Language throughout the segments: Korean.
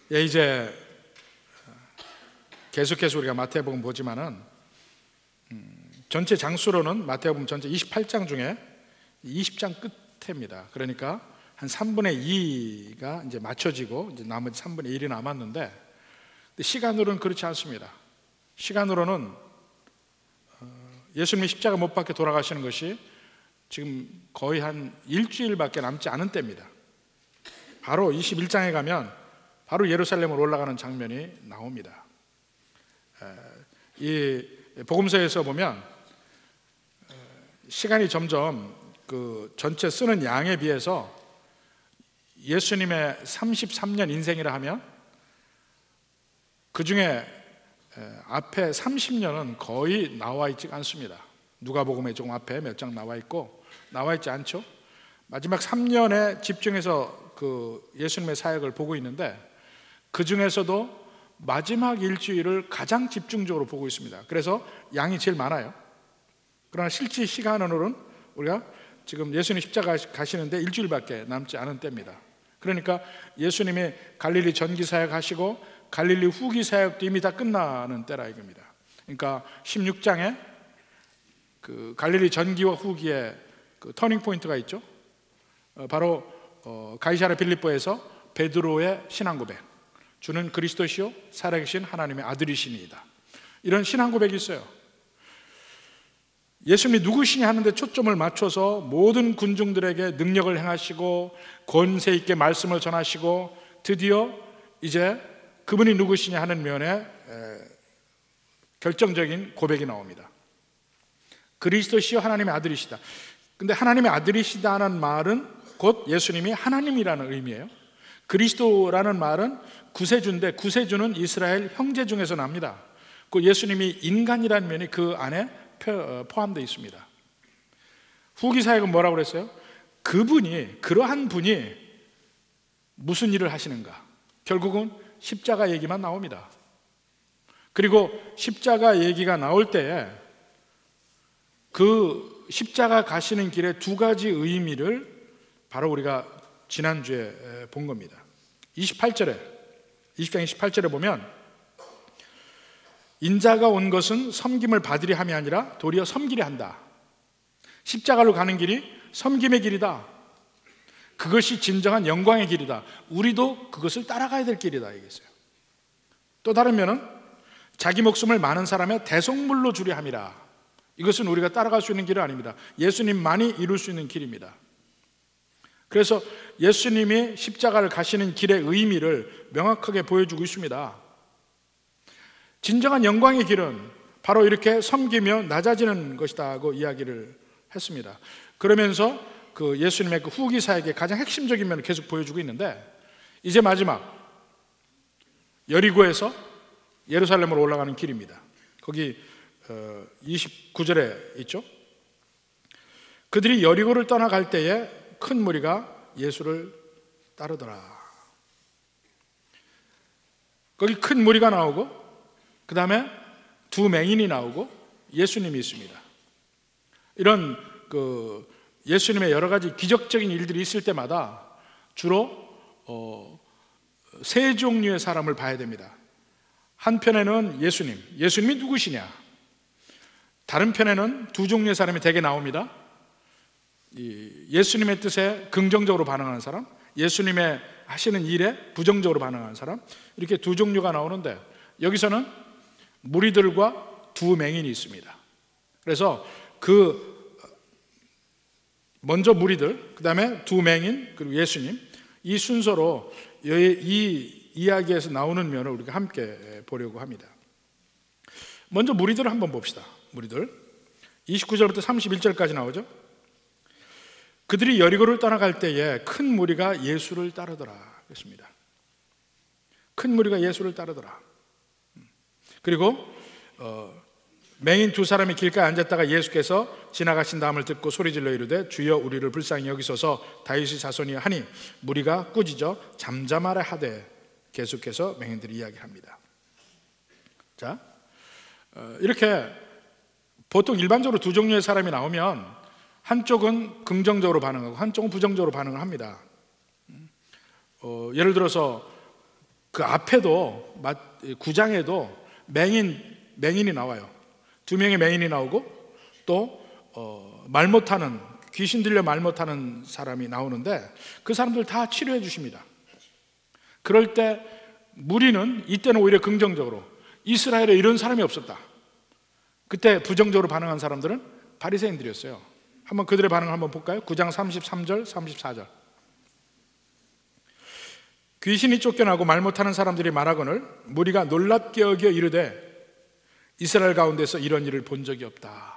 이제 계속해서 우리가 마태복음 보지만은 전체 장수로는 마태복음 전체 28장 중에 20장 끝입니다. 그러니까 한 3분의 2가 이제 맞춰지고 이제 나머지 3분의 1이 남았는데, 시간으로는 그렇지 않습니다. 시간으로는 예수님이 십자가 못 박혀 돌아가시는 것이 지금 거의 한 일주일밖에 남지 않은 때입니다. 바로 21장에 가면 바로 예루살렘으로 올라가는 장면이 나옵니다. 이 복음서에서 보면 시간이 점점 그 전체 쓰는 양에 비해서 예수님의 33년 인생이라 하면 그 중에 앞에 30년은 거의 나와 있지 않습니다. 누가복음에 조금 앞에 몇 장 나와 있고 나와 있지 않죠. 마지막 3년에 집중해서 그 예수님의 사역을 보고 있는데, 그 중에서도 마지막 일주일을 가장 집중적으로 보고 있습니다. 그래서 양이 제일 많아요. 그러나 실제 시간으로는 우리가 지금 예수님 십자가 가시는데 일주일밖에 남지 않은 때입니다. 그러니까 예수님이 갈릴리 전기 사역 하시고 갈릴리 후기 사역도 이미 다 끝나는 때라 이겁니다. 그러니까 16장에 그 갈릴리 전기와 후기의 그 터닝 포인트가 있죠. 바로 가이사랴 빌립보에서 베드로의 신앙 고백, 주는 그리스도시요 살아계신 하나님의 아들이시니이다, 이런 신앙 고백이 있어요. 예수님이 누구시냐 하는데 초점을 맞춰서 모든 군중들에게 능력을 행하시고 권세 있게 말씀을 전하시고, 드디어 이제 그분이 누구시냐 하는 면에 결정적인 고백이 나옵니다. 그리스도시요 하나님의 아들이시다. 근데 하나님의 아들이시다는 말은 곧 예수님이 하나님이라는 의미예요. 그리스도라는 말은 구세주인데 구세주는 이스라엘 형제 중에서 납니다. 그 예수님이 인간이라는 면이 그 안에 포함되어 있습니다. 후기 사역은 뭐라고 그랬어요? 그러한 분이 무슨 일을 하시는가? 결국은 십자가 얘기만 나옵니다. 그리고 십자가 얘기가 나올 때에 그 십자가 가시는 길에 두 가지 의미를 바로 우리가 지난주에 본 겁니다. 20장 28절에 보면 인자가 온 것은 섬김을 받으려 함이 아니라 도리어 섬기려 한다. 십자가로 가는 길이 섬김의 길이다. 그것이 진정한 영광의 길이다. 우리도 그것을 따라가야 될 길이다 얘기했어요. 또 다른 면은 자기 목숨을 많은 사람의 대속물로 주려 함이라. 이것은 우리가 따라갈 수 있는 길은 아닙니다. 예수님만이 이룰 수 있는 길입니다. 그래서 예수님이 십자가를 가시는 길의 의미를 명확하게 보여주고 있습니다. 진정한 영광의 길은 바로 이렇게 섬기며 낮아지는 것이다고 이야기를 했습니다. 그러면서 그 예수님의 그 후기 사역의 가장 핵심적인 면을 계속 보여주고 있는데, 이제 마지막 여리고에서 예루살렘으로 올라가는 길입니다. 거기 29절에 있죠. 그들이 여리고를 떠나갈 때에 큰 무리가 예수를 따르더라. 거기 큰 무리가 나오고 그 다음에 두 맹인이 나오고 예수님이 있습니다. 이런 그 예수님의 여러 가지 기적적인 일들이 있을 때마다 주로 세 종류의 사람을 봐야 됩니다. 한편에는 예수님이 누구시냐? 다른 편에는 두 종류의 사람이 대개 나옵니다. 예수님의 뜻에 긍정적으로 반응하는 사람, 예수님의 하시는 일에 부정적으로 반응하는 사람, 이렇게 두 종류가 나오는데, 여기서는 무리들과 두 맹인이 있습니다. 그래서 먼저 무리들, 그 다음에 두 맹인, 그리고 예수님, 이 순서로 이 이야기에서 나오는 면을 우리가 함께 보려고 합니다. 먼저 무리들을 한번 봅시다. 무리들 29절부터 31절까지 나오죠. 그들이 여리고를 떠나갈 때에 큰 무리가 예수를 따르더라 그랬습니다. 큰 무리가 예수를 따르더라. 그리고 맹인 두 사람이 길가에 앉았다가 예수께서 지나가신 다음을 듣고 소리질러 이르되 주여 우리를 불쌍히 여기소서 다윗의 자손이여 하니 무리가 꾸짖어 잠잠하라 하되, 계속해서 맹인들이 이야기합니다. 자, 이렇게 보통 일반적으로 두 종류의 사람이 나오면 한쪽은 긍정적으로 반응하고 한쪽은 부정적으로 반응을 합니다. 예를 들어서 그 앞에도 9장에도 맹인이 나와요. 2명의 맹인이 나오고 또 말 못하는, 귀신 들려 말 못하는 사람이 나오는데 그 사람들 다 치료해 주십니다. 그럴 때 무리는 이때는 오히려 긍정적으로, 이스라엘에 이런 사람이 없었다. 그때 부정적으로 반응한 사람들은 바리새인들이었어요. 한번 그들의 반응을 한번 볼까요? 9장 33절 34절. 귀신이 쫓겨나고 말 못하는 사람들이 말하거늘 무리가 놀랍게 여겨 이르되 이스라엘 가운데서 이런 일을 본 적이 없다.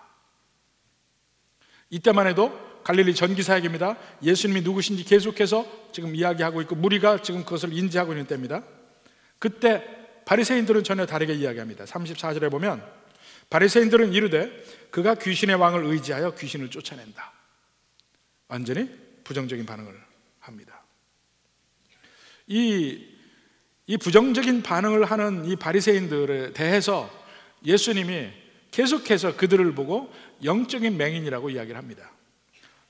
이때만 해도 갈릴리 전기사역입니다. 예수님이 누구신지 계속해서 지금 이야기하고 있고 무리가 지금 그것을 인지하고 있는 때입니다. 그때 바리새인들은 전혀 다르게 이야기합니다. 34절에 보면 바리새인들은 이르되 그가 귀신의 왕을 의지하여 귀신을 쫓아낸다. 완전히 부정적인 반응을 합니다. 이 부정적인 반응을 하는 이 바리새인들에 대해서 예수님이 계속해서 그들을 보고 영적인 맹인이라고 이야기를 합니다.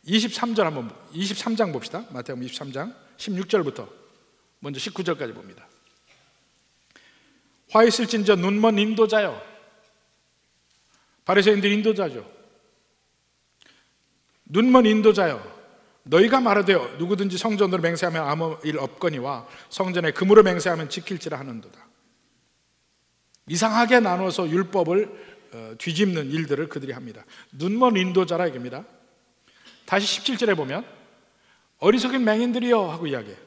23장 봅시다. 마태복음 23장 16절부터 먼저 19절까지 봅니다. 화 있을진저 눈먼 인도자여. 바리새인들이 인도자죠. 눈먼 인도자여, 너희가 말하되어 누구든지 성전으로 맹세하면 아무 일 없거니와 성전에 금으로 맹세하면 지킬지라 하는도다. 이상하게 나눠서 율법을 뒤집는 일들을 그들이 합니다. 눈먼 인도자라 이겁니다. 다시 17절에 보면 어리석은 맹인들이여 하고 이야기해요.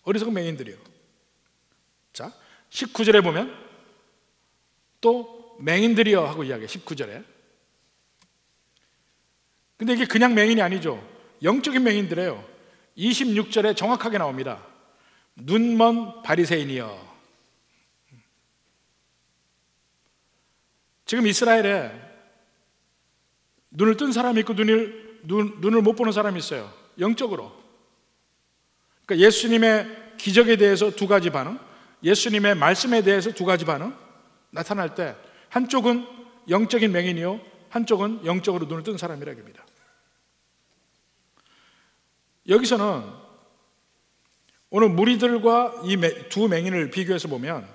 어리석은 맹인들이요. 자, 19절에 보면 또 맹인들이여 하고 이야기해요. 19절에. 근데 이게 그냥 맹인이 아니죠. 영적인 맹인들이에요. 26절에 정확하게 나옵니다. 눈먼 바리새인이여. 지금 이스라엘에 눈을 뜬 사람이 있고 눈을 못 보는 사람이 있어요. 영적으로. 그러니까 예수님의 기적에 대해서 두 가지 반응, 예수님의 말씀에 대해서 두 가지 반응 나타날 때 한쪽은 영적인 맹인이요, 한쪽은 영적으로 눈을 뜬 사람이라고 합니다. 여기서는 오늘 무리들과 이 두 맹인을 비교해서 보면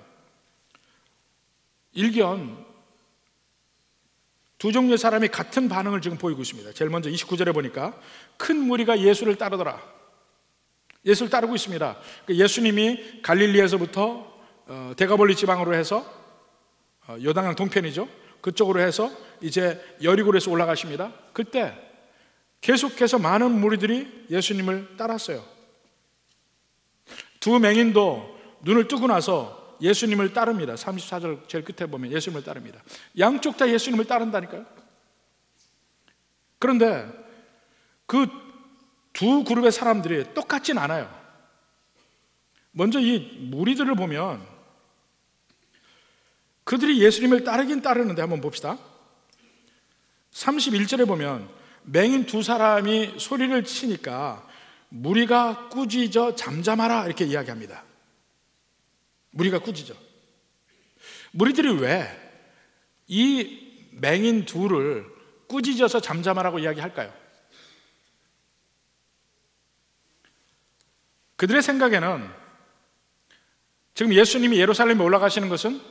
일견 두 종류의 사람이 같은 반응을 지금 보이고 있습니다. 제일 먼저 29절에 보니까 큰 무리가 예수를 따르더라. 예수를 따르고 있습니다. 예수님이 갈릴리에서부터 데가볼리 지방으로 해서 요단강 동편이죠. 그쪽으로 해서 이제 여리고에서 올라가십니다. 그때 계속해서 많은 무리들이 예수님을 따랐어요. 두 맹인도 눈을 뜨고 나서 예수님을 따릅니다. 34절 제일 끝에 보면 예수님을 따릅니다. 양쪽 다 예수님을 따른다니까요. 그런데 그 두 그룹의 사람들이 똑같진 않아요. 먼저 이 무리들을 보면 그들이 예수님을 따르긴 따르는데 한번 봅시다. 31절에 보면 맹인 두 사람이 소리를 치니까 무리가 꾸짖어 잠잠하라 이렇게 이야기합니다. 무리가 꾸짖어. 무리들이 왜 이 맹인 둘을 꾸짖어서 잠잠하라고 이야기할까요? 그들의 생각에는 지금 예수님이 예루살렘에 올라가시는 것은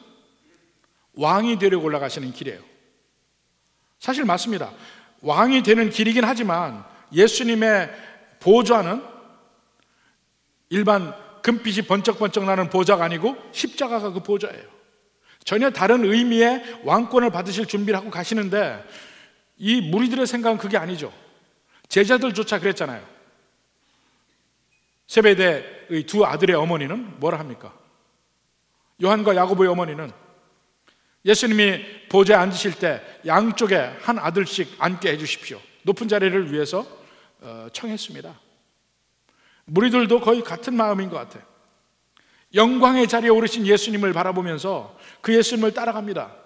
왕이 되려고 올라가시는 길이에요. 사실 맞습니다. 왕이 되는 길이긴 하지만 예수님의 보좌는 일반 금빛이 번쩍번쩍 나는 보좌가 아니고 십자가가 그 보좌예요. 전혀 다른 의미의 왕권을 받으실 준비를 하고 가시는데 이 무리들의 생각은 그게 아니죠. 제자들조차 그랬잖아요. 세베대의 두 아들의 어머니는 뭐라 합니까? 요한과 야고보의 어머니는 예수님이 보좌에 앉으실 때 양쪽에 한 아들씩 앉게 해주십시오. 높은 자리를 위해서 청했습니다. 무리들도 거의 같은 마음인 것 같아요. 영광의 자리에 오르신 예수님을 바라보면서 그 예수님을 따라갑니다.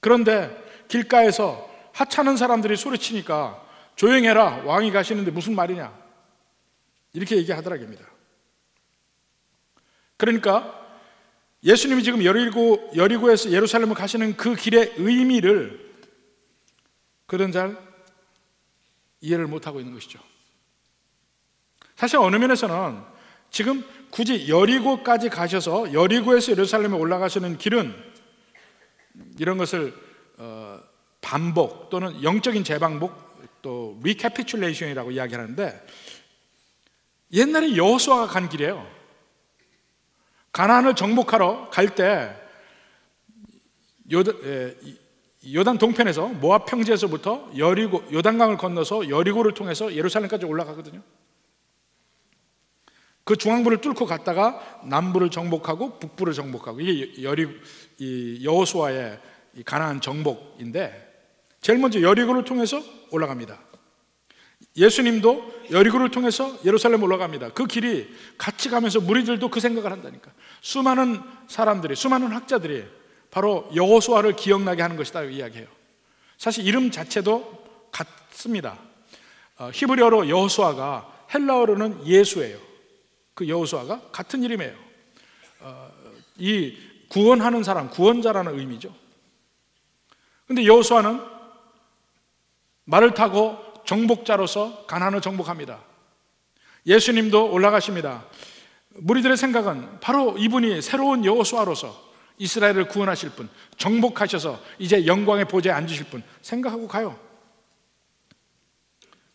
그런데 길가에서 하찮은 사람들이 소리치니까 조용해라, 왕이 가시는데 무슨 말이냐 이렇게 얘기하더라고요. 그러니까 예수님이 지금 여리고에서 예루살렘을 가시는 그 길의 의미를 그런 잘 이해를 못하고 있는 것이죠. 사실 어느 면에서는 지금 굳이 여리고까지 가셔서 여리고에서 예루살렘에 올라가시는 길은 이런 것을 반복 또는 영적인 재방복, 또 리캐피출레이션이라고 이야기하는데, 옛날에 여호수아가 간 길이에요. 가나안을 정복하러 갈 때 요단 동편에서 모압 평지에서부터 여리고, 요단강을 건너서 여리고를 통해서 예루살렘까지 올라가거든요. 그 중앙부를 뚫고 갔다가 남부를 정복하고 북부를 정복하고, 이게 여호수아의 가나안 정복인데, 제일 먼저 여리고를 통해서 올라갑니다. 예수님도 여리고를 통해서 예루살렘 올라갑니다. 그 길이 같이 가면서 무리들도 그 생각을 한다니까. 수많은 사람들이, 수많은 학자들이 바로 여호수아를 기억나게 하는 것이다 이야기해요. 사실 이름 자체도 같습니다. 히브리어로 여호수아가 헬라어로는 예수예요. 그 여호수아가 같은 이름이에요. 이 구원하는 사람, 구원자라는 의미죠. 근데 여호수아는 말을 타고 정복자로서 가나안을 정복합니다. 예수님도 올라가십니다. 무리들의 생각은 바로 이분이 새로운 여호수아로서 이스라엘을 구원하실 분, 정복하셔서 이제 영광의 보좌에 앉으실 분 생각하고 가요.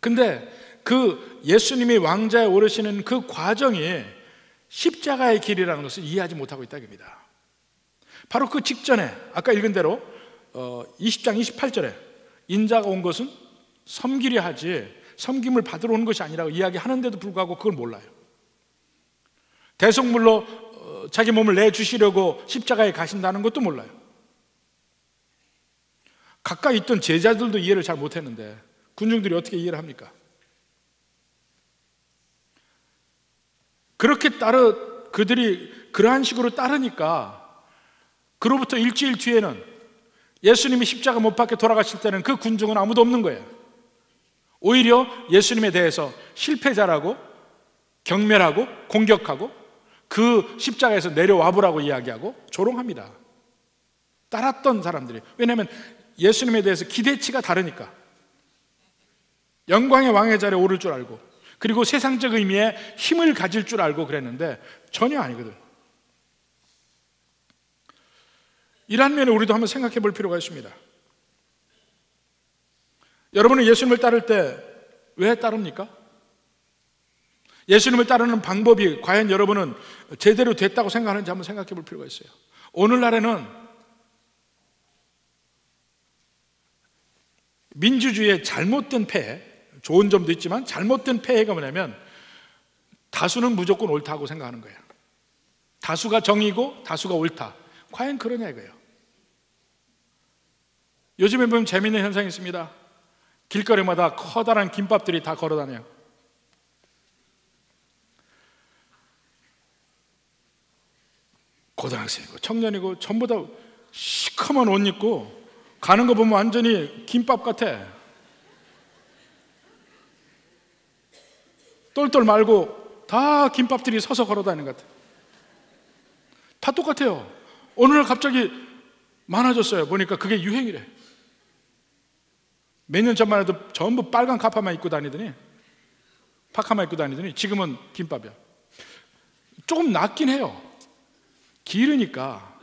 근데 그 예수님이 왕자에 오르시는 그 과정이 십자가의 길이라는 것을 이해하지 못하고 있다 입니다. 바로 그 직전에 아까 읽은 대로 20장 28절에 인자가 온 것은 섬기려 하지 섬김을 받으러 온 것이 아니라고 이야기하는데도 불구하고 그걸 몰라요. 대속물로 자기 몸을 내주시려고 십자가에 가신다는 것도 몰라요. 가까이 있던 제자들도 이해를 잘 못했는데 군중들이 어떻게 이해를 합니까? 그렇게 그들이 그러한 식으로 따르니까 그로부터 일주일 뒤에는 예수님이 십자가 못 박혀 돌아가실 때는 그 군중은 아무도 없는 거예요. 오히려 예수님에 대해서 실패자라고 경멸하고 공격하고 그 십자가에서 내려와 보라고 이야기하고 조롱합니다. 따랐던 사람들이. 왜냐하면 예수님에 대해서 기대치가 다르니까. 영광의 왕의 자리에 오를 줄 알고, 그리고 세상적 의미의 힘을 가질 줄 알고 그랬는데 전혀 아니거든. 이런 면에 우리도 한번 생각해 볼 필요가 있습니다. 여러분은 예수님을 따를 때 왜 따릅니까? 예수님을 따르는 방법이 과연 여러분은 제대로 됐다고 생각하는지 한번 생각해 볼 필요가 있어요. 오늘날에는 민주주의의 잘못된 폐해, 좋은 점도 있지만 잘못된 폐해가 뭐냐면 다수는 무조건 옳다고 생각하는 거예요. 다수가 정이고 다수가 옳다. 과연 그러냐 이거예요. 요즘에 보면 재미있는 현상이 있습니다. 길거리마다 커다란 김밥들이 다 걸어다녀요. 고등학생이고 청년이고 전부 다 시커먼 옷 입고 가는 거 보면 완전히 김밥 같아. 똘똘 말고 다 김밥들이 서서 걸어다니는 것 같아. 다 똑같아요. 어느 날 갑자기 많아졌어요. 보니까 그게 유행이래. 몇 년 전만 해도 전부 빨간 카파만 입고 다니더니, 파카만 입고 다니더니 지금은 김밥이야. 조금 낫긴 해요. 기르니까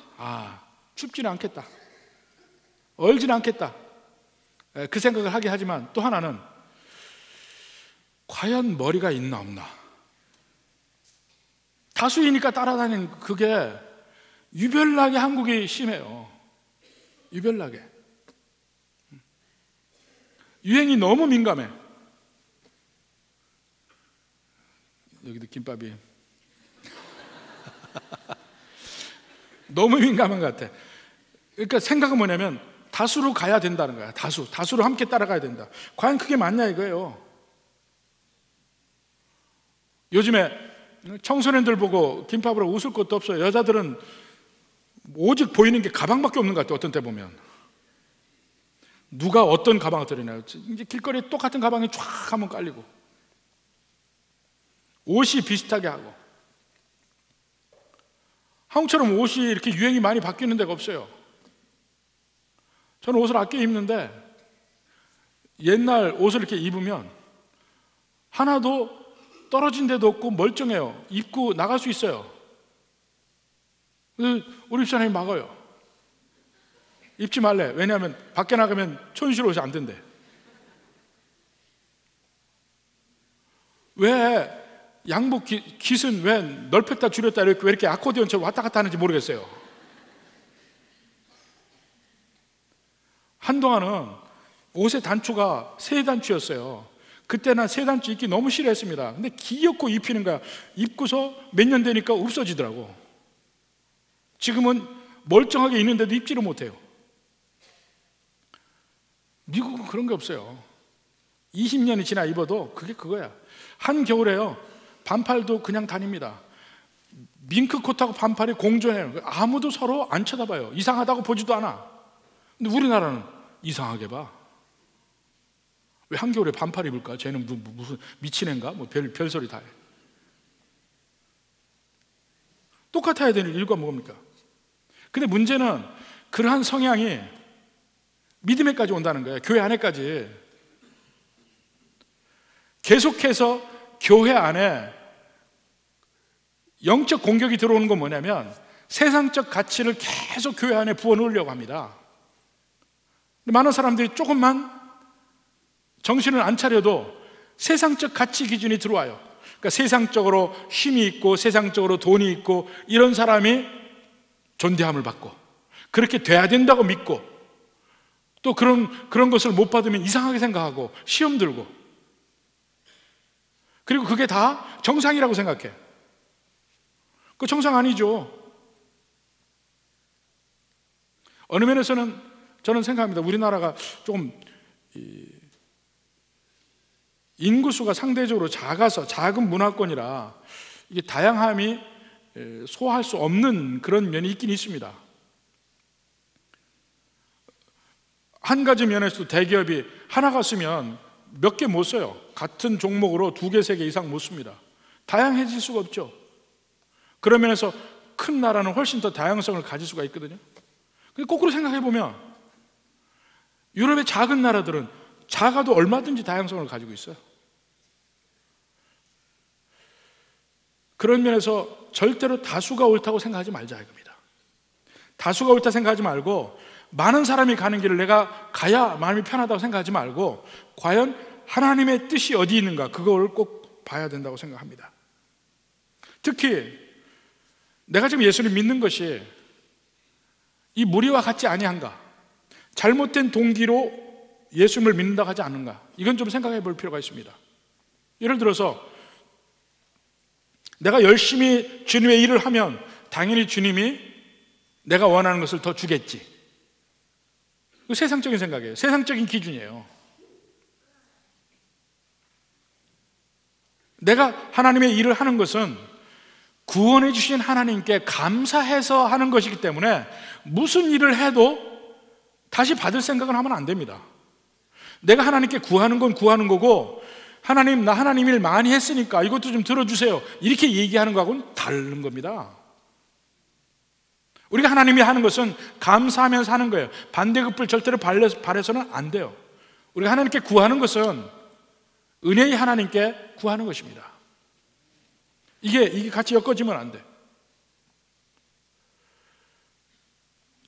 춥지는 않겠다, 얼지는 않겠다, 그 생각을 하게 하지만 또 하나는 과연 머리가 있나 없나. 다수이니까 따라다니는 그게 유별나게 한국이 심해요. 유별나게 유행이 너무 민감해. 여기도 김밥이 너무 민감한 것 같아. 그러니까 생각은 뭐냐면 다수로 가야 된다는 거야. 다수로 함께 따라가야 된다. 과연 그게 맞냐 이거예요. 요즘에 청소년들 보고 김밥으로 웃을 것도 없어요. 여자들은 오직 보이는 게 가방밖에 없는 것 같아요. 어떤 때 보면 누가 어떤 가방을 들이나요? 이제 길거리에 똑같은 가방이 쫙 한번 깔리고 옷이 비슷하게 하고. 한국처럼 옷이 이렇게 유행이 많이 바뀌는 데가 없어요. 저는 옷을 아껴 입는데 옛날 옷을 이렇게 입으면 하나도 떨어진 데도 없고 멀쩡해요. 입고 나갈 수 있어요. 우리 집사람이 막아요. 입지 말래. 왜냐하면 밖에 나가면 촌스러워서 안 된대. 왜 양복 깃은 왜 넓혔다 줄였다 왜 이렇게 아코디언처럼 왔다 갔다 하는지 모르겠어요. 한동안은 옷의 단추가 세 단추였어요. 그때는 세 단추 입기 너무 싫어했습니다. 근데 귀엽고 입히는 거야. 입고서 몇 년 되니까 없어지더라고. 지금은 멀쩡하게 있는데도 입지를 못해요. 미국은 그런 게 없어요. 20년이 지나 입어도 그게 그거야. 한겨울에요, 반팔도 그냥 다닙니다. 밍크 코트하고 반팔이 공존해요. 아무도 서로 안 쳐다봐요. 이상하다고 보지도 않아. 근데 우리나라는 이상하게 봐. 왜 한겨울에 반팔 입을까? 쟤는 무슨 미친 애인가? 뭐 별소리 다 해. 똑같아야 되는 이유가 뭡니까? 근데 문제는 그러한 성향이 믿음에까지 온다는 거예요. 교회 안에까지. 계속해서 교회 안에 영적 공격이 들어오는 건 뭐냐면 세상적 가치를 계속 교회 안에 부어넣으려고 합니다. 많은 사람들이 조금만 정신을 안 차려도 세상적 가치 기준이 들어와요. 그러니까 세상적으로 힘이 있고 세상적으로 돈이 있고 이런 사람이 존대함을 받고 그렇게 돼야 된다고 믿고 또 그런 것을 못 받으면 이상하게 생각하고 시험 들고 그리고 그게 다 정상이라고 생각해. 그 정상 아니죠. 어느 면에서는 저는 생각합니다. 우리나라가 조금 인구수가 상대적으로 작아서 작은 문화권이라 이게 다양함이 소화할 수 없는 그런 면이 있긴 있습니다. 한 가지 면에서도 대기업이 하나가 쓰면 몇 개 못 써요. 같은 종목으로 2개, 3개 이상 못 씁니다. 다양해질 수가 없죠. 그런 면에서 큰 나라는 훨씬 더 다양성을 가질 수가 있거든요. 근데 거꾸로 생각해 보면 유럽의 작은 나라들은 작아도 얼마든지 다양성을 가지고 있어요. 그런 면에서 절대로 다수가 옳다고 생각하지 말자 이겁니다. 다수가 옳다 생각하지 말고 많은 사람이 가는 길을 내가 가야 마음이 편하다고 생각하지 말고 과연 하나님의 뜻이 어디 있는가 그걸 꼭 봐야 된다고 생각합니다. 특히 내가 지금 예수를 믿는 것이 이 무리와 같지 아니한가, 잘못된 동기로 예수님을 믿는다고 하지 않는가, 이건 좀 생각해 볼 필요가 있습니다. 예를 들어서 내가 열심히 주님의 일을 하면 당연히 주님이 내가 원하는 것을 더 주겠지. 세상적인 생각이에요. 세상적인 기준이에요. 내가 하나님의 일을 하는 것은 구원해 주신 하나님께 감사해서 하는 것이기 때문에 무슨 일을 해도 다시 받을 생각은 하면 안 됩니다. 내가 하나님께 구하는 건 구하는 거고 하나님, 나 하나님 일 많이 했으니까 이것도 좀 들어주세요 이렇게 얘기하는 거하고는 다른 겁니다. 우리가 하나님이 하는 것은 감사하면서 하는 거예요. 반대급을 절대로 바라서는 안 돼요. 우리가 하나님께 구하는 것은 은혜의 하나님께 구하는 것입니다. 이게 같이 엮어지면 안 돼.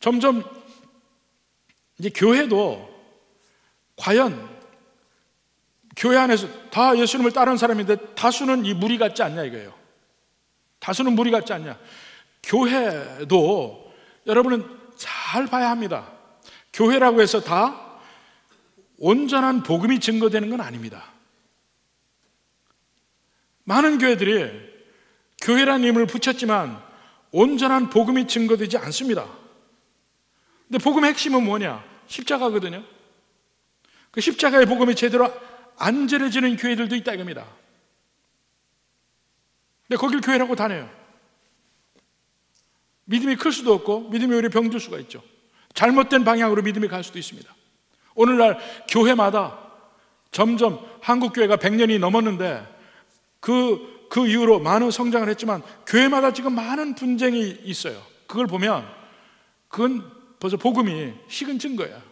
점점 이제 교회도 과연 교회 안에서 다 예수님을 따르는 사람인데 다수는 이 무리 같지 않냐 이거예요. 다수는 무리 같지 않냐. 교회도 여러분은 잘 봐야 합니다. 교회라고 해서 다 온전한 복음이 증거되는 건 아닙니다. 많은 교회들이 교회라는 이름을 붙였지만 온전한 복음이 증거되지 않습니다. 근데 복음의 핵심은 뭐냐? 십자가거든요. 그 십자가의 복음이 제대로 안 전해지는 교회들도 있다 이겁니다. 근데 거길 교회라고 다녀요. 믿음이 클 수도 없고 믿음이 오히려 병들 수가 있죠. 잘못된 방향으로 믿음이 갈 수도 있습니다. 오늘날 교회마다 점점 한국 교회가 100년이 넘었는데 그 이후로 많은 성장을 했지만 교회마다 지금 많은 분쟁이 있어요. 그걸 보면 그건 벌써 복음이 식은 증거야.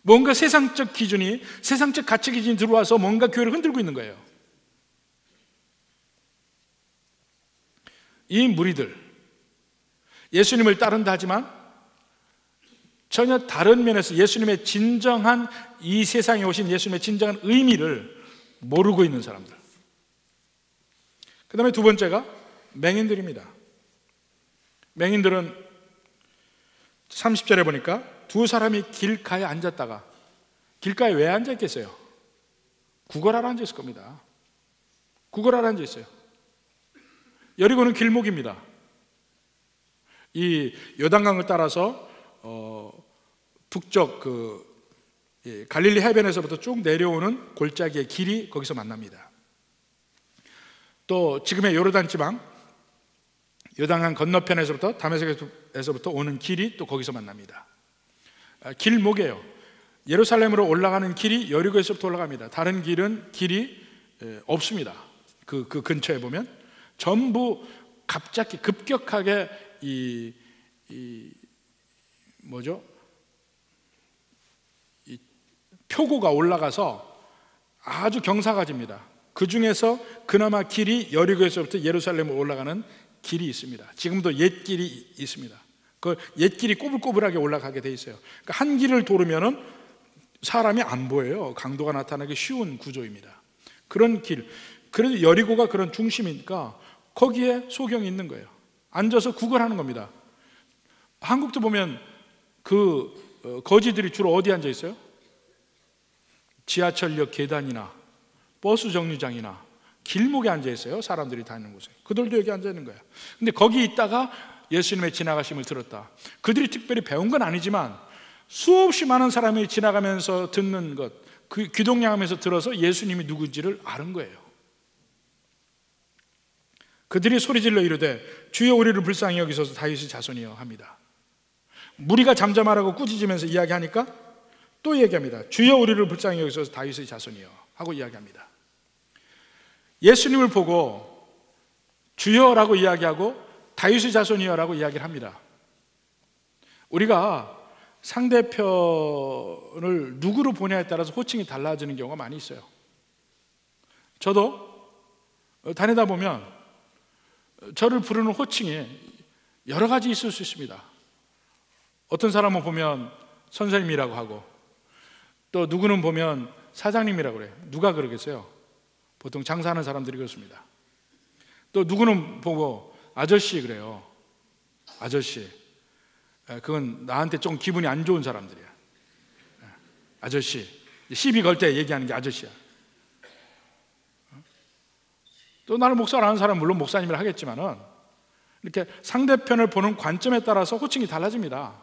뭔가 세상적 기준이, 세상적 가치 기준이 들어와서 뭔가 교회를 흔들고 있는 거예요. 이 무리들, 예수님을 따른다 하지만 전혀 다른 면에서 예수님의 진정한, 이 세상에 오신 예수님의 진정한 의미를 모르고 있는 사람들. 그 다음에 두 번째가 맹인들입니다. 맹인들은 30절에 보니까 두 사람이 길가에 앉았다가, 길가에 왜 앉아있겠어요? 구걸하러 앉아있을 겁니다. 구걸하러 앉아있어요. 여리고는 길목입니다. 이 요단강을 따라서 북쪽 갈릴리 해변에서부터 쭉 내려오는 골짜기의 길이 거기서 만납니다. 또 지금의 요르단 지방, 요단강 건너편에서부터, 다메섹에서부터 오는 길이 또 거기서 만납니다. 길목이에요. 예루살렘으로 올라가는 길이 여리고에서부터 올라갑니다. 다른 길이 없습니다. 그 근처에 보면 전부 갑자기 급격하게 이 표고가 올라가서 아주 경사가집니다. 그 중에서 그나마 길이 여리고에서부터 예루살렘으로 올라가는 길이 있습니다. 지금도 옛 길이 있습니다. 그 옛 길이 꼬불꼬불하게 올라가게 돼 있어요. 그러니까 한 길을 도르면은 사람이 안 보여요. 강도가 나타나기 쉬운 구조입니다. 그런 길. 그래도 여리고가 그런 중심이니까 거기에 소경이 있는 거예요. 앉아서 구걸하는 겁니다. 한국도 보면 거지들이 주로 어디 앉아 있어요? 지하철역 계단이나 버스 정류장이나 길목에 앉아 있어요. 사람들이 다니는 곳에. 그들도 여기 앉아 있는 거예요. 근데 거기 있다가 예수님의 지나가심을 들었다. 그들이 특별히 배운 건 아니지만 수없이 많은 사람이 지나가면서 듣는 것, 그 귀동냥하면서 들어서 예수님이 누군지를 아는 거예요. 그들이 소리질러 이르되 주여 우리를 불쌍히 여기소서 다윗의 자손이여 합니다. 무리가 잠잠하라고 꾸짖으면서 이야기하니까 또 얘기합니다. 주여 우리를 불쌍히 여기소서 다윗의 자손이여 하고 이야기합니다. 예수님을 보고 주여라고 이야기하고 다윗의 자손이여라고 이야기를 합니다. 우리가 상대편을 누구로 보냐에 따라서 호칭이 달라지는 경우가 많이 있어요. 저도 다니다 보면 저를 부르는 호칭이 여러 가지 있을 수 있습니다. 어떤 사람은 보면 선생님이라고 하고, 또 누구는 보면 사장님이라고 그래요. 누가 그러겠어요? 보통 장사하는 사람들이 그렇습니다. 또 누구는 보고 아저씨 그래요. 아저씨. 그건 나한테 좀 기분이 안 좋은 사람들이야. 아저씨. 시비 걸 때 얘기하는 게 아저씨야. 또 나를 목사라는 사람은 물론 목사님을 하겠지만은 이렇게 상대편을 보는 관점에 따라서 호칭이 달라집니다.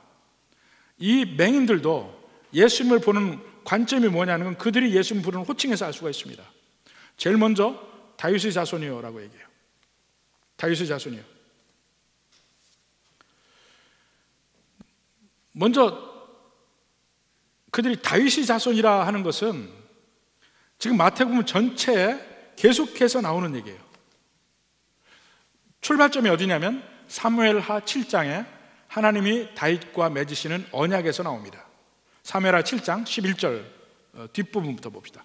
이 맹인들도 예수님을 보는 관점이 뭐냐는 건 그들이 예수님 부르는 호칭에서 알 수가 있습니다. 제일 먼저 다윗의 자손이요라고 얘기해요. 다윗의 자손이요. 먼저 그들이 다윗의 자손이라 하는 것은 지금 마태복음 전체에 계속해서 나오는 얘기예요. 출발점이 어디냐면 사무엘하 7장에 하나님이 다윗과 맺으시는 언약에서 나옵니다. 사무엘하 7장 11절 뒷부분부터 봅시다.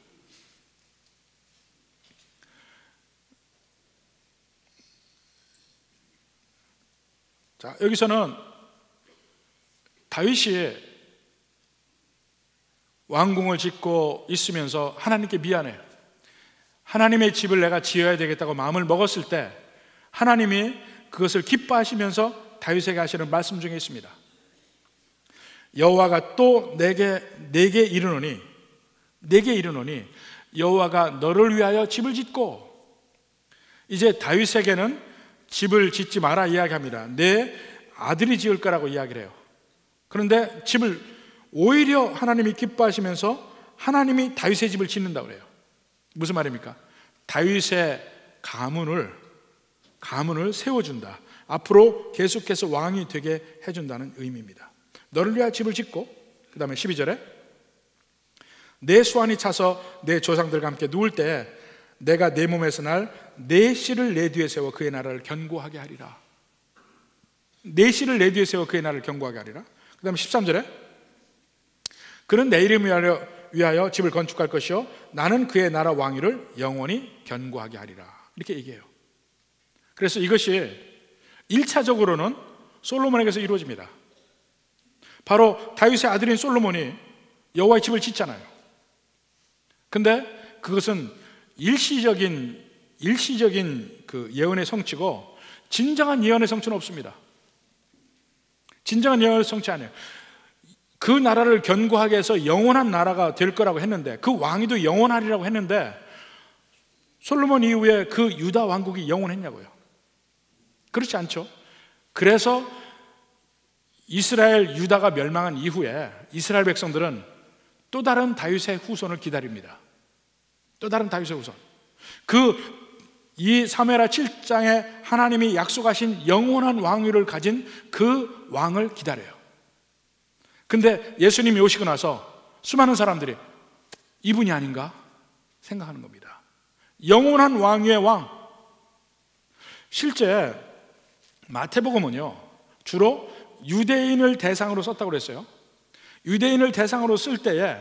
자, 여기서는 다윗이 왕궁을 짓고 있으면서 하나님께 미안해요. 하나님의 집을 내가 지어야 되겠다고 마음을 먹었을 때 하나님이 그것을 기뻐하시면서 다윗에게 하시는 말씀 중에 있습니다. 여호와가 또 내게 이르노니 여호와가 너를 위하여 집을 짓고, 이제 다윗에게는 집을 짓지 마라 이야기합니다. 내 아들이 지을 거라고 이야기를 해요. 그런데 집을 오히려 하나님이 기뻐하시면서 하나님이 다윗의 집을 짓는다고 그래요. 무슨 말입니까? 다윗의 가문을 세워준다. 앞으로 계속해서 왕이 되게 해준다는 의미입니다. 너를 위하여 집을 짓고, 그 다음에 12절에 내 수완이 차서 내 조상들과 함께 누울 때 내가 내 몸에서 날 내 씨를 내 뒤에 세워 그의 나라를 견고하게 하리라. 내 씨를 내 뒤에 세워 그의 나라를 견고하게 하리라. 그 다음에 13절에 그는 내 이름을 위하여 집을 건축할 것이요 나는 그의 나라 왕위를 영원히 견고하게 하리라. 이렇게 얘기해요. 그래서 이것이 1차적으로는 솔로몬에게서 이루어집니다. 바로 다윗의 아들인 솔로몬이 여호와의 집을 짓잖아요. 근데 그것은 일시적인 그 예언의 성취고 진정한 예언의 성취는 없습니다. 진정한 예언의 성취 아니에요. 그 나라를 견고하게 해서 영원한 나라가 될 거라고 했는데, 그 왕위도 영원하리라고 했는데, 솔로몬 이후에 그 유다 왕국이 영원했냐고요. 그렇지 않죠. 그래서 이스라엘 유다가 멸망한 이후에 이스라엘 백성들은 또 다른 다윗의 후손을 기다립니다. 또 다른 다윗의 후손. 이 사무엘하 7장에 하나님이 약속하신 영원한 왕위를 가진 그 왕을 기다려요. 근데 예수님이 오시고 나서 수많은 사람들이 이분이 아닌가 생각하는 겁니다. 영원한 왕위의 왕. 실제 마태복음은요, 주로 유대인을 대상으로 썼다고 그랬어요. 유대인을 대상으로 쓸 때에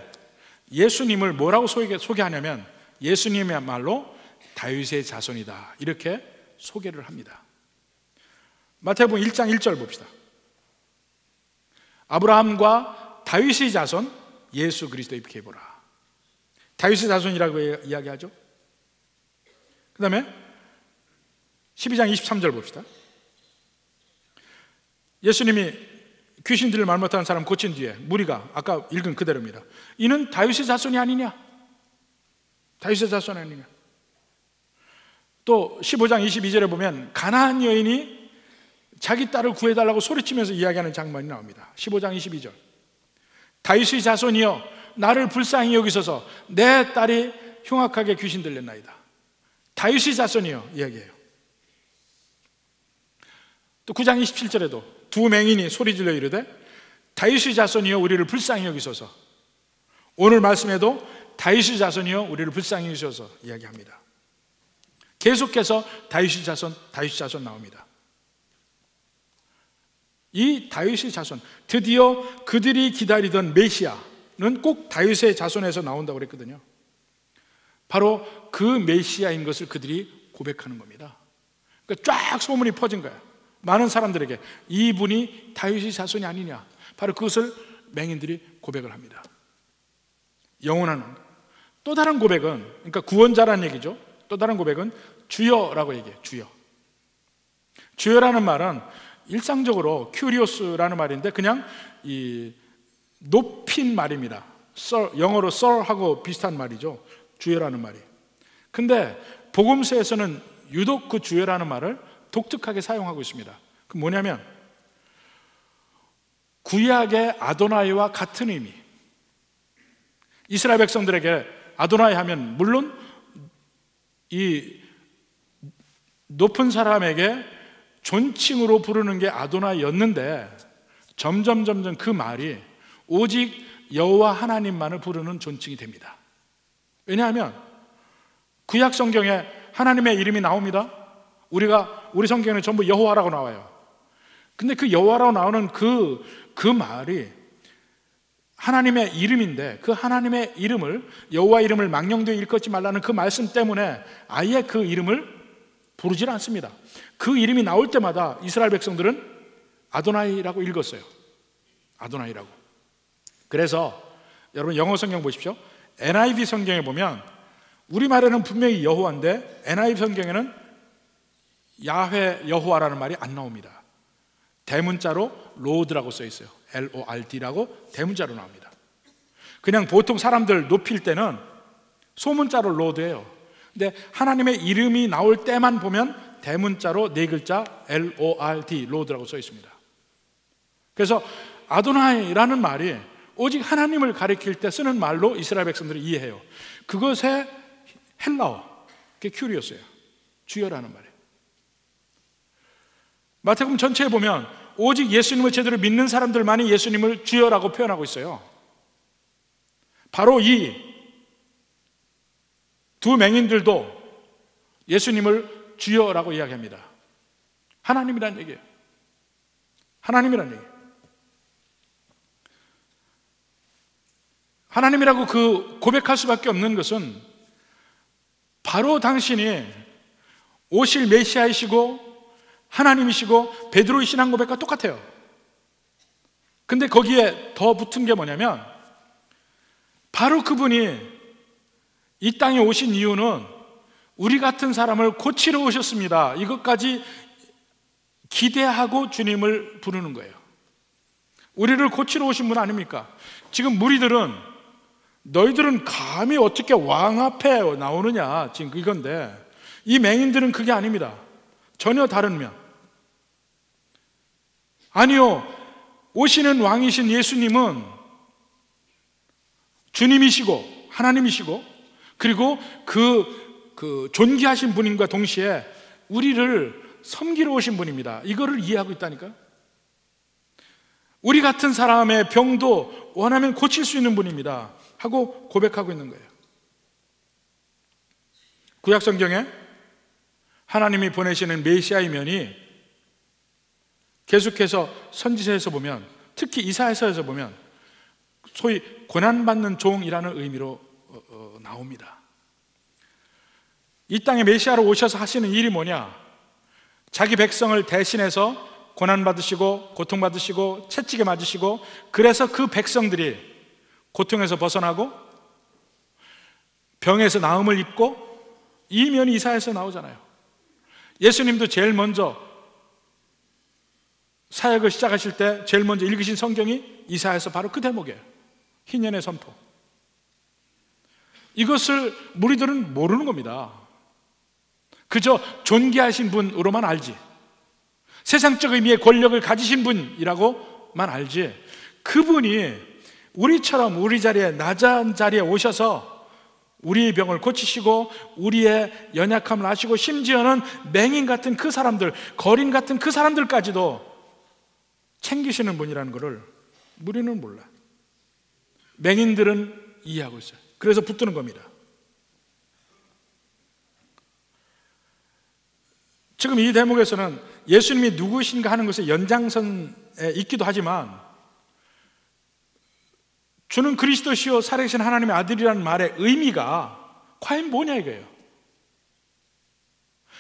예수님을 뭐라고 소개하냐면 예수님이야말로 다윗의 자손이다, 이렇게 소개를 합니다. 마태복음 1장 1절 봅시다. 아브라함과 다윗의 자손 예수 그리스도 입게 보라. 다윗의 자손이라고 이야기하죠. 그 다음에 12장 23절 봅시다. 예수님이 귀신 들릴 말 못하는 사람 고친 뒤에 무리가 아까 읽은 그대로입니다. 이는 다윗의 자손이 아니냐? 다윗의 자손이 아니냐? 또 15장 22절에 보면 가나안 여인이 자기 딸을 구해달라고 소리치면서 이야기하는 장면이 나옵니다. 15장 22절. 다윗의 자손이여 나를 불쌍히 여기소서, 내 딸이 흉악하게 귀신 들렸나이다. 다윗의 자손이여 이야기해요. 또 9장 27절에도 두 맹인이 소리질러 이르되 다윗의 자손이여 우리를 불쌍히 여기소서. 오늘 말씀에도 다윗의 자손이여 우리를 불쌍히 여기소서 이야기합니다. 계속해서 다윗의 자손 나옵니다. 이 다윗의 자손, 드디어 그들이 기다리던 메시아는 꼭 다윗의 자손에서 나온다고 그랬거든요. 바로 그 메시아인 것을 그들이 고백하는 겁니다. 그러니까 쫙 소문이 퍼진 거예요. 많은 사람들에게 이분이 다윗의 자손이 아니냐, 바로 그것을 맹인들이 고백을 합니다. 영원한 또 다른 고백은, 그러니까 구원자라는 얘기죠. 또 다른 고백은 주여라고 얘기해요. 주여. 주여라는 말은 일상적으로 큐리오스라는 말인데 그냥 이 높인 말입니다. 영어로 sir하고 비슷한 말이죠. 주여라는 말이. 근데 복음서에서는 유독 그 주여라는 말을 독특하게 사용하고 있습니다. 그 뭐냐면 구약의 아도나이와 같은 의미. 이스라엘 백성들에게 아도나이 하면 물론 이 높은 사람에게 존칭으로 부르는 게 아도나이였는데 점점 그 말이 오직 여호와 하나님만을 부르는 존칭이 됩니다. 왜냐하면 구약 성경에 하나님의 이름이 나옵니다. 우리 성경에는 전부 여호와라고 나와요. 근데 그 여호와라고 나오는 그 말이 하나님의 이름인데 그 하나님의 이름을, 여호와 이름을 망령되이 일컫지 말라는 그 말씀 때문에 아예 그 이름을 부르질 않습니다. 그 이름이 나올 때마다 이스라엘 백성들은 아도나이라고 읽었어요. 아도나이라고. 그래서 여러분 영어 성경 보십시오. NIV 성경에 보면 우리말에는 분명히 여호와인데 NIV 성경에는 야훼 여호와라는 말이 안 나옵니다. 대문자로 로드라고 써 있어요. LORD라고 대문자로 나옵니다. 그냥 보통 사람들 높일 때는 소문자로 로드예요. 근데 하나님의 이름이 나올 때만 보면 대문자로 네 글자 LORD, 로드라고 써 있습니다. 그래서 아도나이라는 말이 오직 하나님을 가리킬 때 쓰는 말로 이스라엘 백성들이 이해해요. 그것의 헬라어, 그게 큐리오스예요. 주여라는 말이에요. 마태복음 전체에 보면 오직 예수님을 제대로 믿는 사람들만이 예수님을 주여라고 표현하고 있어요. 바로 이 두 맹인들도 예수님을 주여라고 이야기합니다. 하나님이란 얘기예요. 하나님이란 얘기예요. 하나님이라고 그 고백할 수밖에 없는 것은 바로 당신이 오실 메시아이시고 하나님이시고 베드로의 신앙 고백과 똑같아요. 근데 거기에 더 붙은 게 뭐냐면, 바로 그분이 이 땅에 오신 이유는 우리 같은 사람을 고치러 오셨습니다. 이것까지 기대하고 주님을 부르는 거예요. 우리를 고치러 오신 분 아닙니까? 지금 무리들은 너희들은 감히 어떻게 왕 앞에 나오느냐, 지금 이건데, 이 맹인들은 그게 아닙니다. 전혀 다른 면. 아니요, 오시는 왕이신 예수님은 주님이시고 하나님이시고, 그리고 그 존귀하신 분인과 동시에 우리를 섬기러 오신 분입니다. 이거를 이해하고 있다니까. 우리 같은 사람의 병도 원하면 고칠 수 있는 분입니다 하고 고백하고 있는 거예요. 구약 성경에 하나님이 보내시는 메시아의 면이 계속해서 선지서에서 보면, 특히 이사야서에서 보면 소위 고난받는 종이라는 의미로 나옵니다. 이 땅에 메시아로 오셔서 하시는 일이 뭐냐? 자기 백성을 대신해서 고난받으시고 고통받으시고 채찍에 맞으시고, 그래서 그 백성들이 고통에서 벗어나고 병에서 나음을 입고, 이 면이 이사야에서 나오잖아요. 예수님도 제일 먼저 사역을 시작하실 때 제일 먼저 읽으신 성경이 이사야에서 바로 그 대목이에요. 희년의 선포. 이것을 무리들은 모르는 겁니다. 그저 존귀하신 분으로만 알지, 세상적 의미의 권력을 가지신 분이라고만 알지, 그분이 우리처럼 우리 자리에, 낮은 자리에 오셔서 우리의 병을 고치시고 우리의 연약함을 아시고, 심지어는 맹인 같은 그 사람들, 거린 같은 그 사람들까지도 챙기시는 분이라는 것을 우리는 몰라. 맹인들은 이해하고 있어요. 그래서 붙드는 겁니다. 지금 이 대목에서는 예수님이 누구신가 하는 것의 연장선에 있기도 하지만, 주는 그리스도시요 살아계신 하나님의 아들이라는 말의 의미가 과연 뭐냐 이거예요.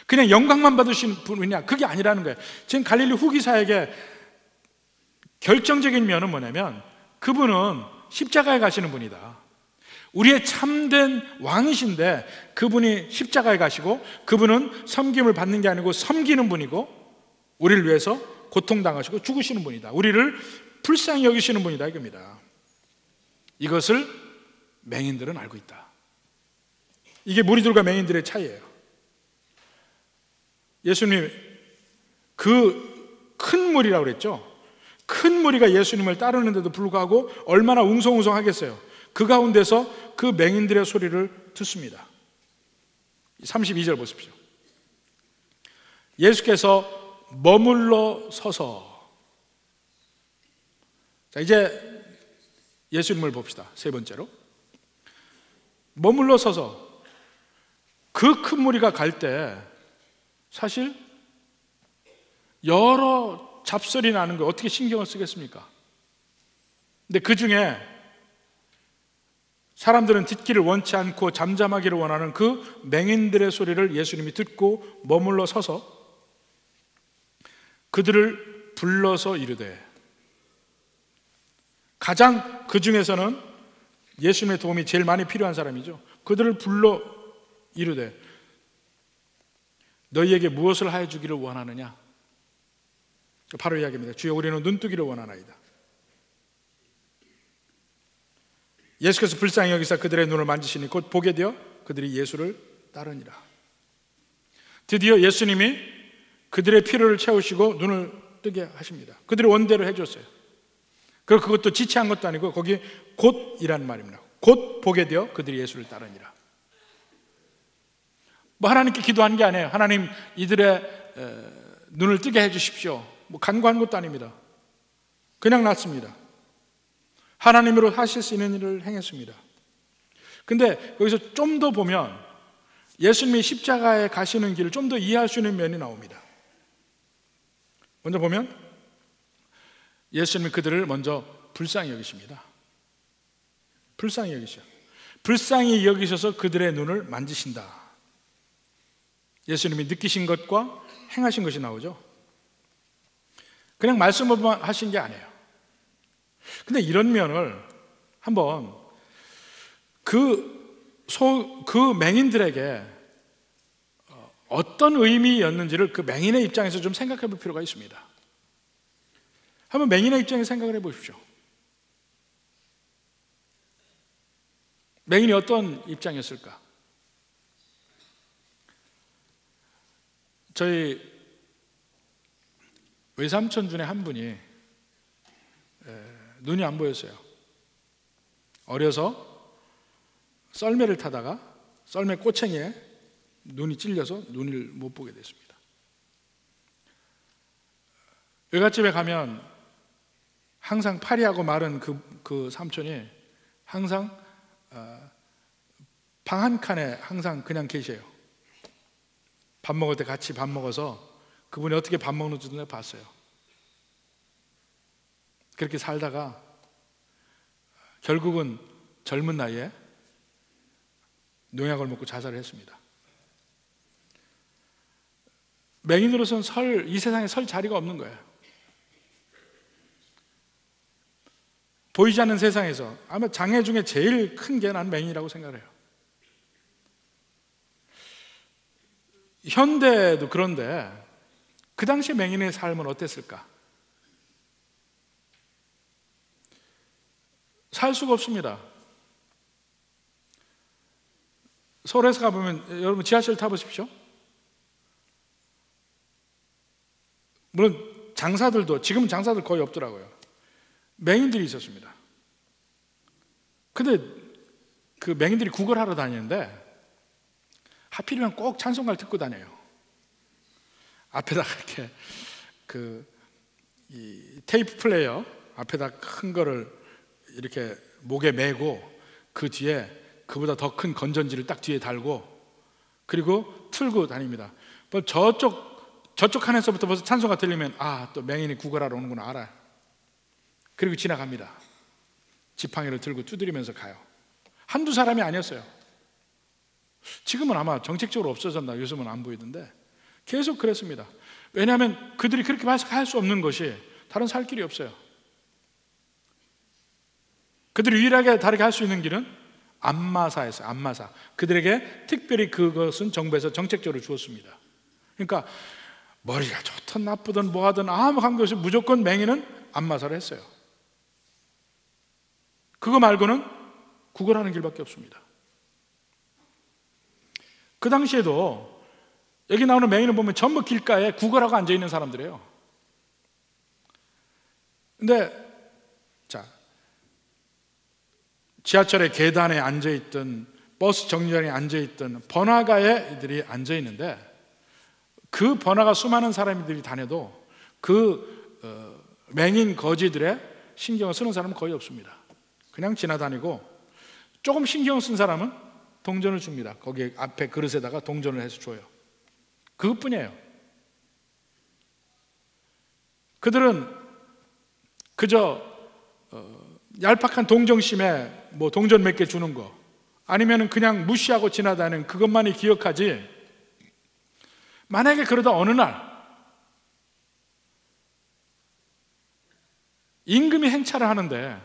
그냥 영광만 받으신 분이냐, 그게 아니라는 거예요. 지금 갈릴리 후기 사역의 결정적인 면은 뭐냐면, 그분은 십자가에 가시는 분이다. 우리의 참된 왕이신데 그분이 십자가에 가시고, 그분은 섬김을 받는 게 아니고 섬기는 분이고, 우리를 위해서 고통당하시고 죽으시는 분이다. 우리를 불쌍히 여기시는 분이다 이겁니다. 이것을 맹인들은 알고 있다. 이게 무리들과 맹인들의 차이예요. 예수님, 그 큰 무리라고 그랬죠. 큰 무리가 예수님을 따르는데도 불구하고 얼마나 웅성웅성하겠어요. 그 가운데서 그 맹인들의 소리를 듣습니다. 32절 보십시오. 예수께서 머물러 서서, 자, 이제 예수님을 봅시다. 세 번째로, 머물러 서서, 그 큰 무리가 갈 때 사실 여러 잡소리 나는 거 어떻게 신경을 쓰겠습니까? 근데 그 중에 사람들은 듣기를 원치 않고 잠잠하기를 원하는 그 맹인들의 소리를 예수님이 듣고 머물러 서서 그들을 불러서 이르되, 가장 그 중에서는 예수님의 도움이 제일 많이 필요한 사람이죠. 그들을 불러 이르되, 너희에게 무엇을 하여 주기를 원하느냐? 바로 이야기입니다. 주여, 우리는 눈뜨기를 원하나이다. 예수께서 불쌍히 여기사 그들의 눈을 만지시니 곧 보게 되어 그들이 예수를 따르니라. 드디어 예수님이 그들의 필요를 채우시고 눈을 뜨게 하십니다. 그들의 원대로 해줬어요. 그리고 그것도 지체한 것도 아니고 거기 곧이라는 말입니다. 곧 보게 되어 그들이 예수를 따르니라. 뭐 하나님께 기도한 게 아니에요. 하나님, 이들의 눈을 뜨게 해주십시오. 뭐 간구한 것도 아닙니다. 그냥 났습니다. 하나님으로 하실 수 있는 일을 행했습니다. 근데 거기서 좀 더 보면 예수님이 십자가에 가시는 길을 좀 더 이해할 수 있는 면이 나옵니다. 먼저 보면 예수님이 그들을 먼저 불쌍히 여기십니다. 불쌍히 여기셔. 불쌍히 여기셔서 그들의 눈을 만지신다. 예수님이 느끼신 것과 행하신 것이 나오죠. 그냥 말씀만 하신 게 아니에요. 근데 이런 면을 한번 그 맹인들에게 어떤 의미였는지를 그 맹인의 입장에서 좀 생각해 볼 필요가 있습니다. 한번 맹인의 입장에서 생각을 해 보십시오. 맹인이 어떤 입장이었을까? 저희 외삼촌 중에 한 분이 눈이 안 보였어요. 어려서 썰매를 타다가 썰매 꼬챙이에 눈이 찔려서 눈을 못 보게 됐습니다. 외갓집에 가면 항상 파리하고 마른 그 삼촌이 항상 방 한 칸에 항상 그냥 계셔요. 밥 먹을 때 같이 밥 먹어서 그분이 어떻게 밥 먹는지도 내가 봤어요. 그렇게 살다가 결국은 젊은 나이에 농약을 먹고 자살을 했습니다. 맹인으로서는 이 세상에 설 자리가 없는 거예요. 보이지 않는 세상에서 아마 장애 중에 제일 큰 게 난 맹인이라고 생각을 해요. 현대도 그런데 그 당시 맹인의 삶은 어땠을까? 살 수가 없습니다. 서울에서 가보면 여러분 지하철 타보십시오. 물론 장사들도 지금은 장사들 거의 없더라고요. 맹인들이 있었습니다. 근데 그 맹인들이 구걸하러 다니는데 하필이면 꼭 찬송가를 듣고 다녀요. 앞에다가 이렇게 이 테이프 플레이어 앞에다 큰 거를 이렇게 목에 메고 그 뒤에 그보다 더 큰 건전지를 딱 뒤에 달고 그리고 틀고 다닙니다. 저쪽 칸에서부터 벌써 찬송가 들리면 또 맹인이 구걸하러 오는구나 알아요. 그리고 지나갑니다. 지팡이를 들고 두드리면서 가요. 한두 사람이 아니었어요. 지금은 아마 정책적으로 없어졌나 요즘은 안 보이던데 계속 그랬습니다. 왜냐하면 그들이 그렇게 할 수 없는 것이 다른 살 길이 없어요. 그들이 유일하게 다르게 할 수 있는 길은 안마사였어요. 안마사. 그들에게 특별히 그것은 정부에서 정책적으로 주었습니다. 그러니까 머리가 좋든 나쁘든 뭐하든 아무 관계없이 무조건 맹인은 안마사를 했어요. 그거 말고는 구걸하는 길밖에 없습니다. 그 당시에도 여기 나오는 맹인을 보면 전부 길가에 구걸하고 앉아있는 사람들이에요. 근데 지하철의 계단에 앉아있던 버스 정류장에 앉아있던 번화가에 이들이 앉아있는데 그 번화가 수많은 사람들이 다녀도 맹인 거지들의 신경을 쓰는 사람은 거의 없습니다. 그냥 지나다니고 조금 신경 쓴 사람은 동전을 줍니다. 거기 앞에 그릇에다가 동전을 해서 줘요. 그것뿐이에요. 그들은 그저 얄팍한 동정심에 동전 몇 개 주는 거 아니면 그냥 무시하고 지나다니는 그것만이 기억하지. 만약에 그러다 어느 날 임금이 행차를 하는데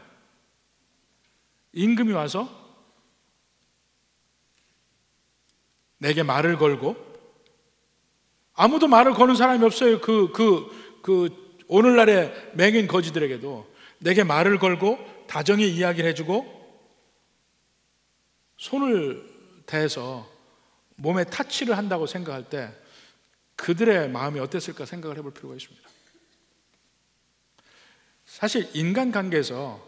임금이 와서 내게 말을 걸고 아무도 말을 거는 사람이 없어요. 오늘날의 맹인 거지들에게도 내게 말을 걸고 다정히 이야기를 해주고 손을 대서 몸에 타치를 한다고 생각할 때 그들의 마음이 어땠을까 생각을 해볼 필요가 있습니다. 사실 인간관계에서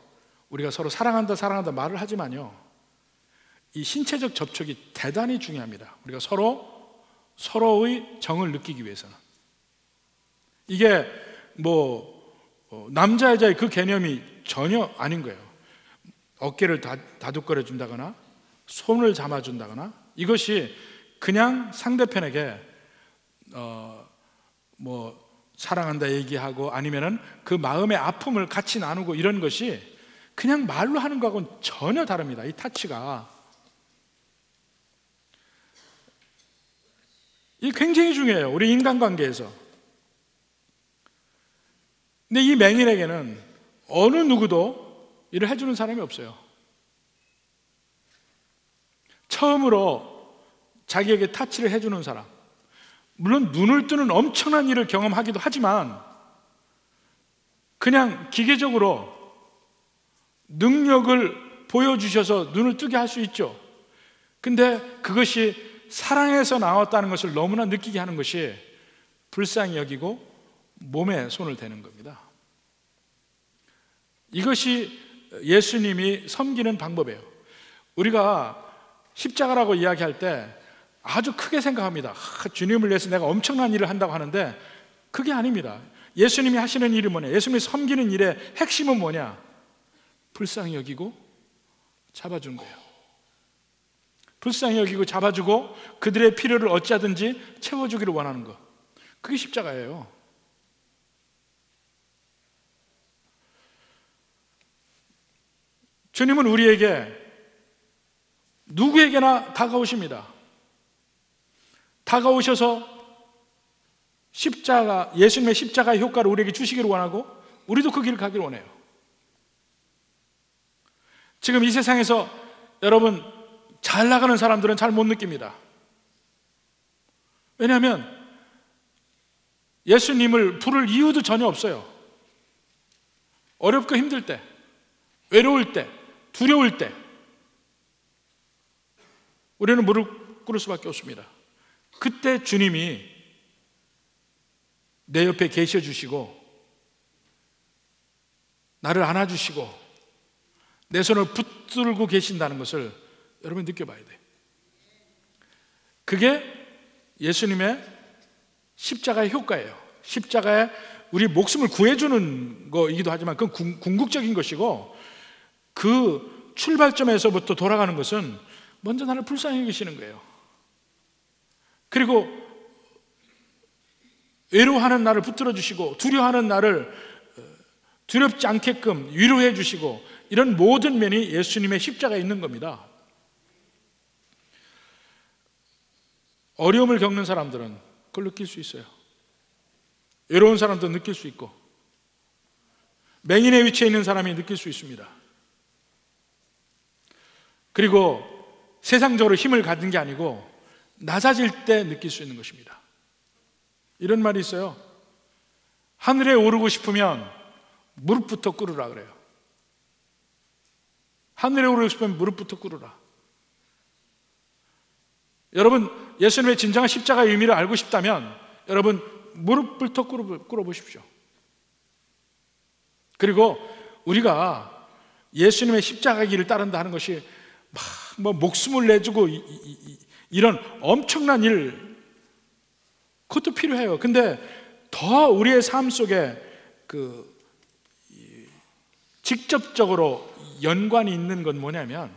우리가 서로 사랑한다 말을 하지만요, 이 신체적 접촉이 대단히 중요합니다. 우리가 서로의 정을 느끼기 위해서는. 이게 남자 여자의 그 개념이 전혀 아닌 거예요. 어깨를 다독거려 준다거나 손을 잡아준다거나 이것이 그냥 상대편에게 사랑한다 얘기하고 아니면은 그 마음의 아픔을 같이 나누고 이런 것이 그냥 말로 하는 거하고는 전혀 다릅니다. 이 타치가 이 굉장히 중요해요. 우리 인간관계에서. 근데 이 맹인에게는 어느 누구도 일을 해주는 사람이 없어요. 처음으로 자기에게 타치를 해주는 사람, 물론 눈을 뜨는 엄청난 일을 경험하기도 하지만 그냥 기계적으로 능력을 보여주셔서 눈을 뜨게 할 수 있죠. 근데 그것이 사랑에서 나왔다는 것을 너무나 느끼게 하는 것이 불쌍히 여기고 몸에 손을 대는 겁니다. 이것이 예수님이 섬기는 방법이에요. 우리가 십자가라고 이야기할 때 아주 크게 생각합니다. 주님을 위해서 내가 엄청난 일을 한다고 하는데 그게 아닙니다. 예수님이 하시는 일이 뭐냐? 예수님이 섬기는 일의 핵심은 뭐냐? 불쌍히 여기고 잡아준 거예요. 불쌍히 여기고 잡아주고 그들의 필요를 어찌하든지 채워주기를 원하는 것, 그게 십자가예요. 주님은 우리에게 누구에게나 다가오십니다. 다가오셔서 십자가, 예수님의 십자가의 효과를 우리에게 주시기를 원하고 우리도 그 길을 가기를 원해요. 지금 이 세상에서 여러분 잘 나가는 사람들은 잘 못 느낍니다. 왜냐하면 예수님을 부를 이유도 전혀 없어요. 어렵고 힘들 때, 외로울 때, 두려울 때 우리는 무릎 꿇을 수밖에 없습니다. 그때 주님이 내 옆에 계셔 주시고 나를 안아주시고 내 손을 붙들고 계신다는 것을 여러분이 느껴봐야 돼요. 그게 예수님의 십자가의 효과예요. 십자가에 우리 목숨을 구해주는 거이기도 하지만 그건 궁극적인 것이고, 그 출발점에서부터 돌아가는 것은 먼저 나를 불쌍히 여기시는 거예요. 그리고 외로워하는 나를 붙들어 주시고 두려워하는 나를 두렵지 않게끔 위로해 주시고, 이런 모든 면이 예수님의 십자가에 있는 겁니다. 어려움을 겪는 사람들은 그걸 느낄 수 있어요. 외로운 사람도 느낄 수 있고, 맹인의 위치에 있는 사람이 느낄 수 있습니다. 그리고 세상적으로 힘을 가진 게 아니고 낮아질 때 느낄 수 있는 것입니다. 이런 말이 있어요. 하늘에 오르고 싶으면 무릎부터 꿇으라 그래요. 하늘에 오르고 싶으면 무릎부터 꿇으라. 여러분, 예수님의 진정한 십자가의 의미를 알고 싶다면 여러분 무릎부터 꿇어보십시오. 그리고 우리가 예수님의 십자가 길을 따른다 하는 것이 막 목숨을 내주고 이런 엄청난 일, 그것도 필요해요. 근데 더 우리의 삶 속에 직접적으로 연관이 있는 건 뭐냐면,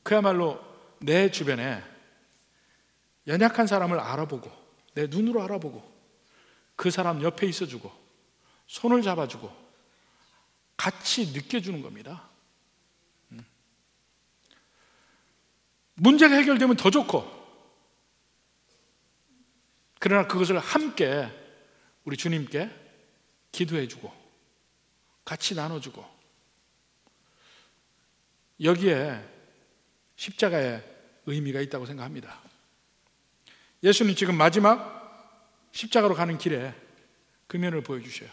그야말로 내 주변에 연약한 사람을 알아보고 내 눈으로 알아보고 그 사람 옆에 있어주고 손을 잡아주고 같이 느껴주는 겁니다. 문제가 해결되면 더 좋고, 그러나 그것을 함께 우리 주님께 기도해주고 같이 나눠주고, 여기에 십자가의 의미가 있다고 생각합니다. 예수님 지금 마지막 십자가로 가는 길에 그 면을 보여주셔요.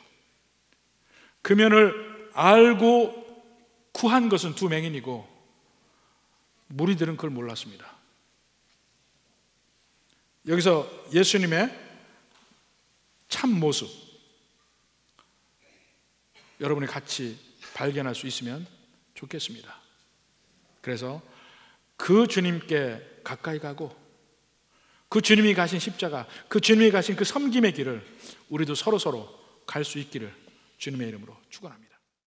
그 면을 알고 구한 것은 두 맹인이고 무리들은 그걸 몰랐습니다. 여기서 예수님의 참 모습 여러분이 같이 발견할 수 있으면 좋겠습니다. 그래서 그 주님께 가까이 가고 그 주님이 가신 십자가, 그 주님이 가신 그 섬김의 길을 우리도 서로 갈 수 있기를 주님의 이름으로 축원합니다.